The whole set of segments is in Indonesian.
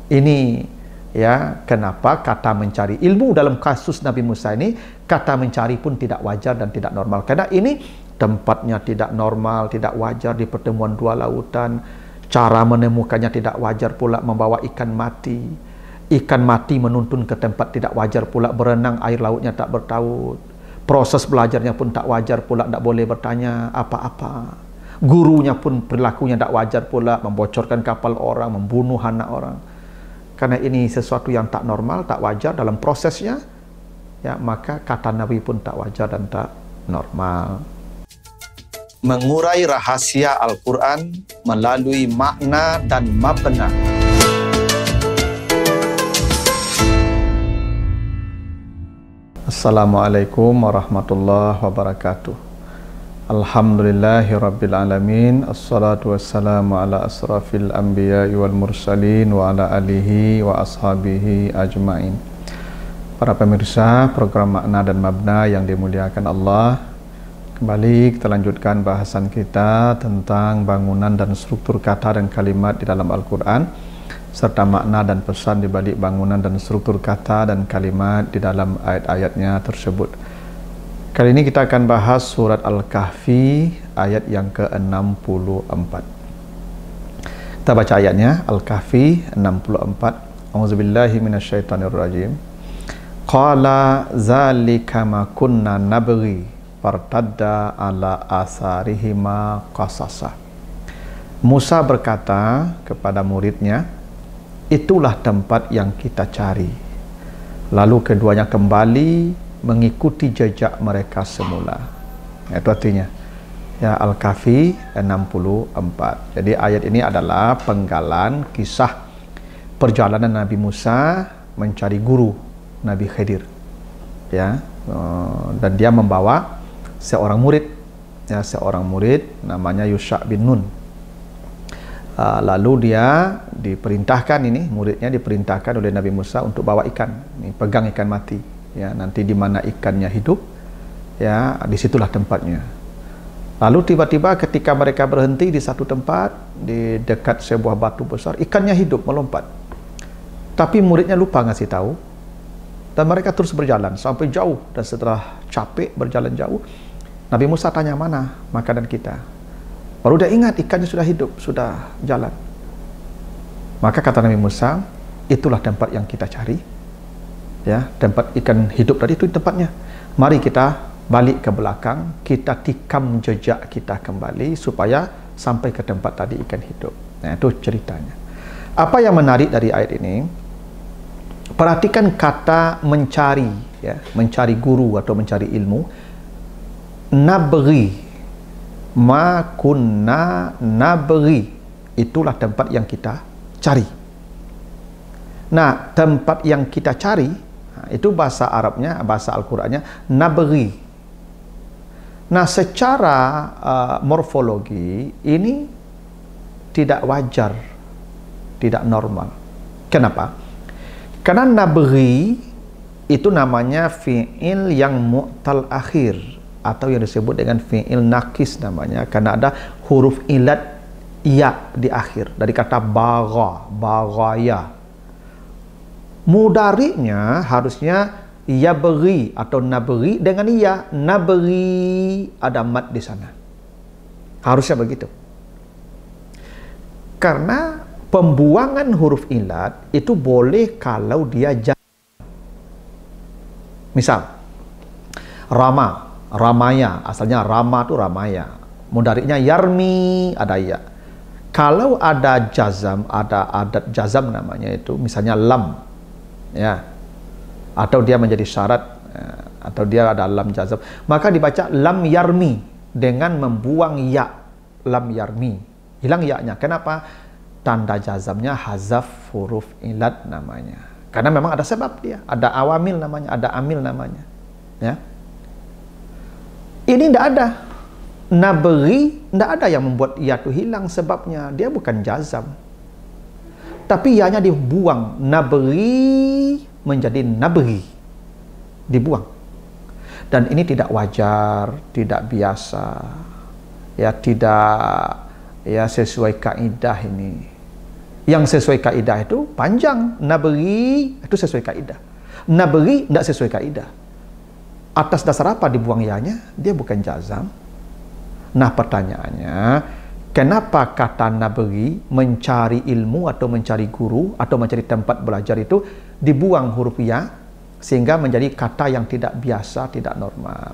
Ini ya kenapa kata mencari ilmu dalam kasus Nabi Musa ini, kata mencari pun tidak wajar dan tidak normal. Karena ini tempatnya tidak normal, tidak wajar di pertemuan dua lautan. Cara menemukannya tidak wajar pula, membawa ikan mati. Ikan mati menuntun ke tempat tidak wajar pula, berenang air lautnya tak bertaut. Proses belajarnya pun tak wajar pula, tak boleh bertanya apa-apa. Gurunya pun perilakunya tak wajar pula, membocorkan kapal orang, membunuh anak orang. Karena ini sesuatu yang tak normal, tak wajar dalam prosesnya, ya, maka kata Nabi pun tak wajar dan tak normal. Mengurai rahasia Al-Quran melalui makna dan mabna. Assalamualaikum warahmatullahi wabarakatuh. Alhamdulillahirrabbilalamin. Assalatu wassalamu ala asrafil anbiya wal mursalin wa ala alihi wa ashabihi ajmain. Para pemirsa program Makna dan Mabna yang dimuliakan Allah, kembali kita lanjutkan bahasan kita tentang bangunan dan struktur kata dan kalimat di dalam Al-Quran, serta makna dan pesan di balik bangunan dan struktur kata dan kalimat di dalam ayat-ayatnya tersebut. Kali ini kita akan bahas surat Al-Kahfi ayat yang ke-64. Kita baca ayatnya, Al-Kahfi 64. A'udzubillahi minasyaitonirrajim. Qala zalika ma kunna nabghi fartadda ala asarihima qasasa. Musa berkata kepada muridnya, itulah tempat yang kita cari. Lalu keduanya kembali mengikuti jejak mereka semula. Itu artinya ya, Al-Kahfi 64. Jadi ayat ini adalah penggalan kisah perjalanan Nabi Musa mencari guru Nabi Khidir, ya, dan dia membawa seorang murid, ya, seorang murid namanya Yusha bin Nun. Lalu dia diperintahkan, ini muridnya diperintahkan oleh Nabi Musa untuk bawa ikan, ini, pegang ikan mati, ya, nanti di mana ikannya hidup, ya, disitulah tempatnya. Lalu tiba-tiba ketika mereka berhenti di satu tempat di dekat sebuah batu besar, ikannya hidup melompat, tapi muridnya lupa ngasih tahu, dan mereka terus berjalan sampai jauh. Dan setelah capek berjalan jauh, Nabi Musa tanya, mana makanan kita? Baru dia ingat ikannya sudah hidup, sudah jalan. Maka kata Nabi Musa, itulah tempat yang kita cari, ya, tempat ikan hidup tadi itu tempatnya. Mari kita balik ke belakang, kita tikam jejak kita kembali supaya sampai ke tempat tadi ikan hidup. Nah, itu ceritanya. Apa yang menarik dari ayat ini? Perhatikan kata mencari, ya, mencari guru atau mencari ilmu. Nabri, ma kunna nabri, itulah tempat yang kita cari. Nah, tempat yang kita cari, itu bahasa Arabnya, bahasa Al-Qurannya nabri. Nah, secara morfologi ini tidak wajar, tidak normal. Kenapa? Karena nabri itu namanya fi'il yang mu'tal akhir, atau yang disebut dengan fi'il nakis namanya, karena ada huruf ilat ya di akhir dari kata bagha, baghaya. Mudari'nya harusnya yabri atau nabri dengan ya, nabri, ada mad di sana. Harusnya begitu. Karena pembuangan huruf ilat itu boleh kalau dia jazam. Misal Rama, Ramaya, asalnya Rama itu Ramaya. Mudari'nya yarmi, ada ya. Kalau ada jazam, ada adat jazam namanya itu, misalnya lam, ya, atau dia menjadi syarat, atau dia ada lam jazam, maka dibaca lam yarmi dengan membuang ya, lam yarmi, hilang ya-nya. Kenapa? Tanda jazamnya hazaf huruf ilat namanya, karena memang ada sebab dia, ada awamil namanya, ada amil namanya, ya. Ini tidak ada nabri, tidak ada yang membuat ya itu hilang, sebabnya dia bukan jazam, tapi ya-nya dibuang, nabri menjadi nabri, dibuang. Dan ini tidak wajar, tidak biasa, ya, tidak, ya, sesuai kaidah ini. Yang sesuai kaidah itu panjang, nabri itu sesuai kaidah. Nabri tidak sesuai kaidah. Atas dasar apa dibuang ya-nya? Dia bukan jazam. Nah, pertanyaannya, kenapa kata nabri, mencari ilmu atau mencari guru atau mencari tempat belajar itu dibuang huruf ya sehingga menjadi kata yang tidak biasa, tidak normal?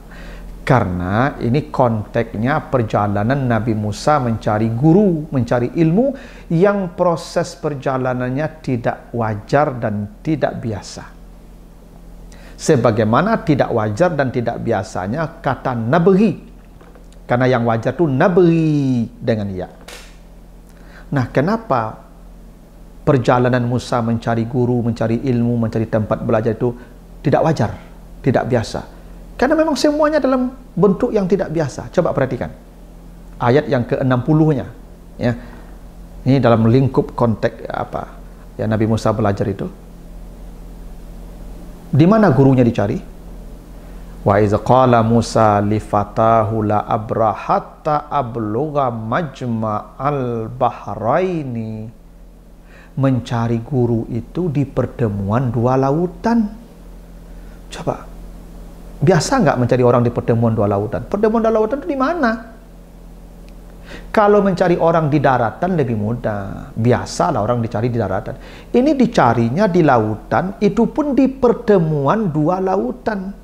Karena ini konteksnya perjalanan Nabi Musa mencari guru, mencari ilmu yang proses perjalanannya tidak wajar dan tidak biasa. Sebagaimana tidak wajar dan tidak biasanya kata nabri. Karena yang wajar itu nabri dengan ya. Nah, kenapa perjalanan Musa mencari guru, mencari ilmu, mencari tempat belajar itu tidak wajar, tidak biasa? Karena memang semuanya dalam bentuk yang tidak biasa. Coba perhatikan ayat yang ke-60-nya, ya. Ini dalam lingkup konteks apa ya Nabi Musa belajar itu. Di mana gurunya dicari? Wa iz qala Musa li fatahu la abrahatta ablugha majma'al bahraini. Mencari guru itu di pertemuan dua lautan. Coba, biasa nggak mencari orang di pertemuan dua lautan? Pertemuan dua lautan itu di mana? Kalau mencari orang di daratan lebih mudah. Biasalah orang dicari di daratan. Ini dicarinya di lautan, itu pun di pertemuan dua lautan.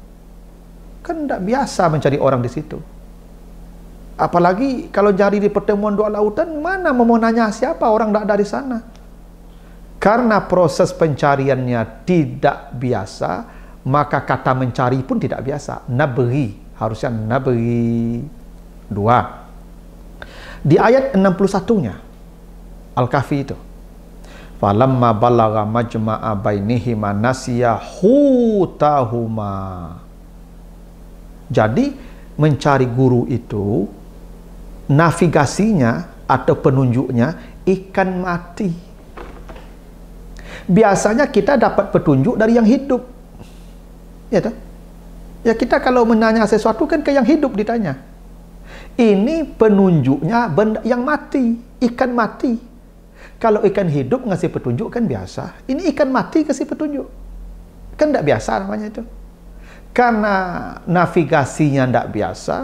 Kan tidak biasa mencari orang di situ. Apalagi kalau cari di pertemuan dua lautan, mana mau nanya siapa orang tidak dari sana? Karena proses pencariannya tidak biasa, maka kata mencari pun tidak biasa. Nabri, harusnya nabri. 2. Di ayat 61-nya Al-Kahfi itu, falamma balagha majma'a bainihima nasiya hutahuma. Jadi mencari guru itu navigasinya atau penunjuknya ikan mati. Biasanya kita dapat petunjuk dari yang hidup. Ya toh? Ya, kita kalau menanya sesuatu kan ke yang hidup ditanya. Ini penunjuknya benda yang mati, ikan mati. Kalau ikan hidup ngasih petunjuk kan biasa. Ini ikan mati kasih petunjuk. Kan tidak biasa namanya itu. Karena navigasinya tidak biasa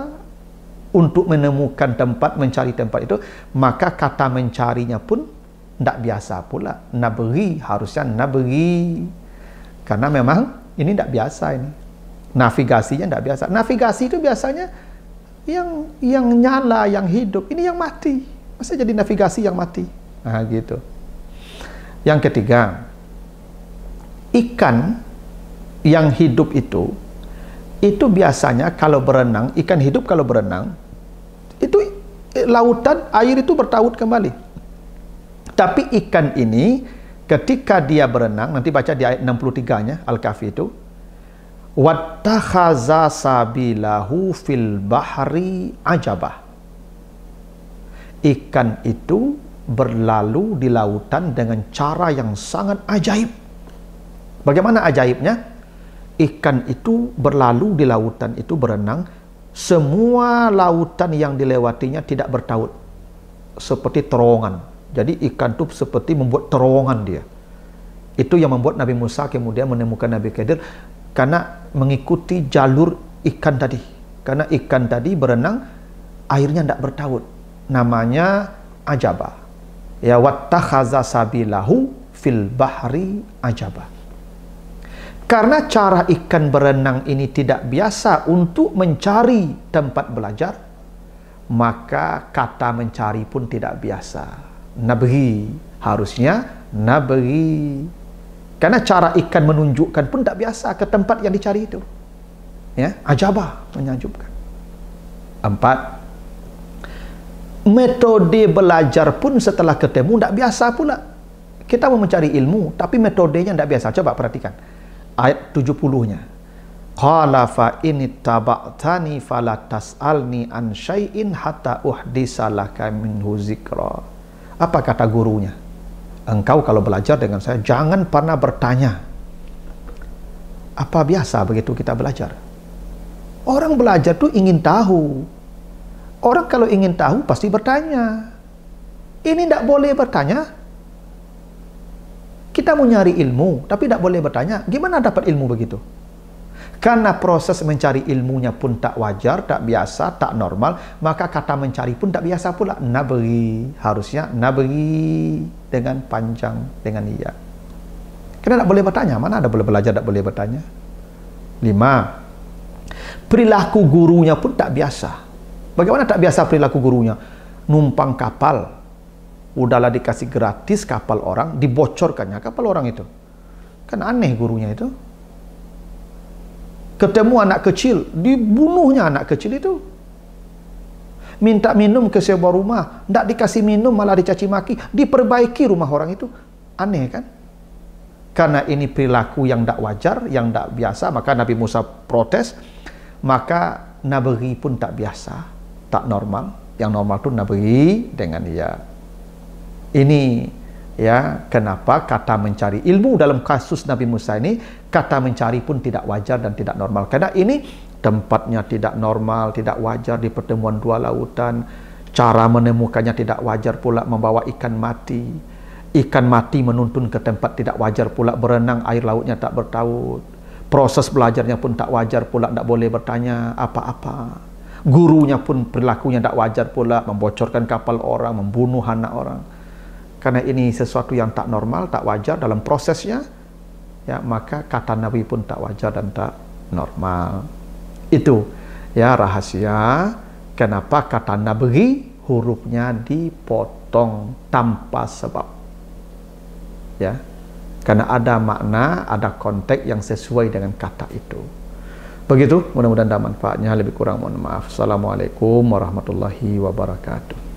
untuk menemukan tempat, mencari tempat itu, maka kata mencarinya pun tidak biasa pula. Nabri, harusnya nabri. Karena memang ini tidak biasa ini. Navigasinya tidak biasa. Navigasi itu biasanya yang nyala, yang hidup. Ini yang mati. Masa jadi navigasi yang mati? Nah, gitu. Yang ketiga, ikan yang hidup itu biasanya kalau berenang, ikan hidup kalau berenang, itu lautan, air itu bertaut kembali. Tapi ikan ini ketika dia berenang, nanti baca di ayat 63-nya Al-Kahfi itu, wattakhaza sabilahu fil bahri ajabah. Ikan itu berlalu di lautan dengan cara yang sangat ajaib. Bagaimana ajaibnya? Ikan itu berlalu di lautan itu berenang, semua lautan yang dilewatinya tidak bertaut, seperti terowongan. Jadi ikan itu seperti membuat terowongan dia. Itu yang membuat Nabi Musa kemudian menemukan Nabi Khidir, karena mengikuti jalur ikan tadi. Karena ikan tadi berenang, airnya tidak bertaut. Namanya ajabah. Ya, wattakhaza sabilahu fil bahri ajabah. Karena cara ikan berenang ini tidak biasa untuk mencari tempat belajar, maka kata mencari pun tidak biasa. Nabri, harusnya nabri. Karena cara ikan menunjukkan pun tidak biasa ke tempat yang dicari itu. Ya, ajabah, menakjubkan. 4. Metode belajar pun setelah ketemu tidak biasa pula. Kita mau mencari ilmu, tapi metodenya tidak biasa. Coba perhatikan ayat 70-nya. Qala fa in taba'tani fala tas'alni an syai'in hatta uhdisa laka minhu zikra. Apa kata gurunya? Engkau kalau belajar dengan saya jangan pernah bertanya. Apa biasa begitu kita belajar? Orang belajar tuh ingin tahu. Orang kalau ingin tahu pasti bertanya. Ini tidak boleh bertanya. Kita mau nyari ilmu, tapi tidak boleh bertanya, gimana dapat ilmu begitu? Karena proses mencari ilmunya pun tak wajar, tak biasa, tak normal, maka kata mencari pun tak biasa pula. Nabri, harusnya nabri dengan panjang, dengan iya. Kita tak boleh bertanya, mana ada boleh belajar tak boleh bertanya. 5. Perilaku gurunya pun tak biasa. Bagaimana tak biasa perilaku gurunya? Numpang kapal, udahlah dikasih gratis kapal orang, dibocorkannya kapal orang itu. Kan aneh gurunya itu. Ketemu anak kecil, dibunuhnya anak kecil itu. Minta minum ke sebuah rumah, tidak dikasih minum malah dicaci maki, diperbaiki rumah orang itu. Aneh kan? Karena ini perilaku yang tidak wajar, yang tidak biasa, maka Nabi Musa protes. Maka nabri pun tak biasa, tak normal. Yang normal itu nabri dengan ya. Ini ya kenapa kata mencari ilmu dalam kasus Nabi Musa ini, kata mencari pun tidak wajar dan tidak normal. Karena ini tempatnya tidak normal, tidak wajar di pertemuan dua lautan. Cara menemukannya tidak wajar pula, membawa ikan mati. Ikan mati menuntun ke tempat tidak wajar pula, berenang air lautnya tak bertaut. Proses belajarnya pun tak wajar pula, tak boleh bertanya apa-apa. Gurunya pun perilakunya tak wajar pula, membocorkan kapal orang, membunuh anak orang. Karena ini sesuatu yang tak normal, tak wajar dalam prosesnya, ya maka kata Nabi pun tak wajar dan tak normal. Itu ya rahasia kenapa kata Nabi hurufnya dipotong tanpa sebab. Ya, karena ada makna, ada konteks yang sesuai dengan kata itu. Begitu, mudah-mudahan ada manfaatnya. Lebih kurang mohon maaf. Assalamualaikum warahmatullahi wabarakatuh.